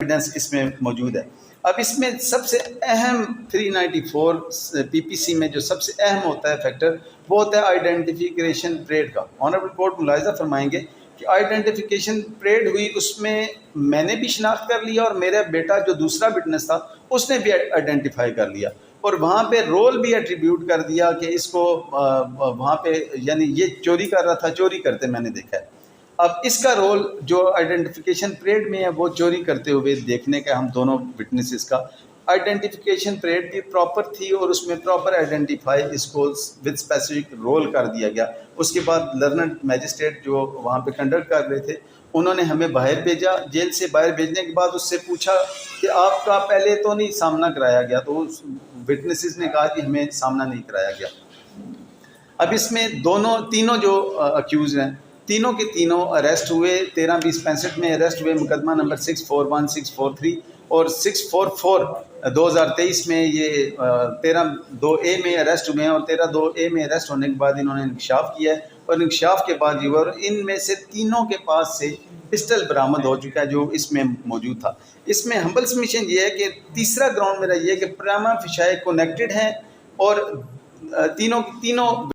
Evidence اس میں موجود ہے۔ اب اس میں سب سے اہم 394 پی پی سی میں جو سب سے اہم ہوتا ہے فیکٹر وہ ہوتا ہے آئیڈینٹیفیکیشن پریڈ کا۔ آنریبل کورٹ ملاحظہ فرمائیں گے کہ آئیڈینٹیفیکیشن پریڈ ہوئی، اس میں نے بھی شناخت کر لیا اور میرا بیٹا جو دوسرا وٹنس تھا اس نے بھی آئیڈینٹیفائی کر لیا، اور وہاں پہ رول بھی ایٹریبیوٹ کر دیا کہ اس کو وہاں پہ یعنی یہ چوری کر رہا تھا، چوری کرتے میں نے دیکھا ہے۔ اب اس کا رول جو آئیڈینٹیفیکیشن پریڈ میں ہے وہ چوری کرتے ہوئے دیکھنے کا ہم دونوں وٹنسز کا آئیڈینٹیفیکیشن پریڈ بھی پراپر تھی، اور اس میں پراپر آئیڈینٹیفائی اس کو وتھ اسپیسیفک رول کر دیا گیا۔ اس کے بعد لرنڈ میجسٹریٹ جو وہاں پہ کنڈکٹ کر رہے تھے انہوں نے ہمیں باہر بھیجا، جیل سے باہر بھیجنے کے بعد اس سے پوچھا کہ آپ کا پہلے تو نہیں سامنا کرایا گیا، تو اس وٹنسز نے کہا کہ ہمیں سامنا نہیں کرایا گیا۔ اب اس میں تینوں جو اکیوز ہیں تینوں کے تینوں اریسٹ ہوئے، 13/20/65 میں اریسٹ ہوئے، مقدمہ نمبر 641 643 اور 644 2023 میں یہ 13(2)A میں اریسٹ ہوئے ہیں، اور 13(2)A میں اریسٹ ہونے کے بعد انہوں نے انکشاف کیا ہے، اور انکشاف کے بعد یہ ان میں سے تینوں کے پاس سے پسٹل برآمد ہو چکا ہے جو اس میں موجود تھا۔ اس میں ہمبل سبمیشن یہ ہے کہ تیسرا گراؤنڈ میرا یہ ہے کہ پراما فیشائے کنیکٹڈ ہیں، اور تینوں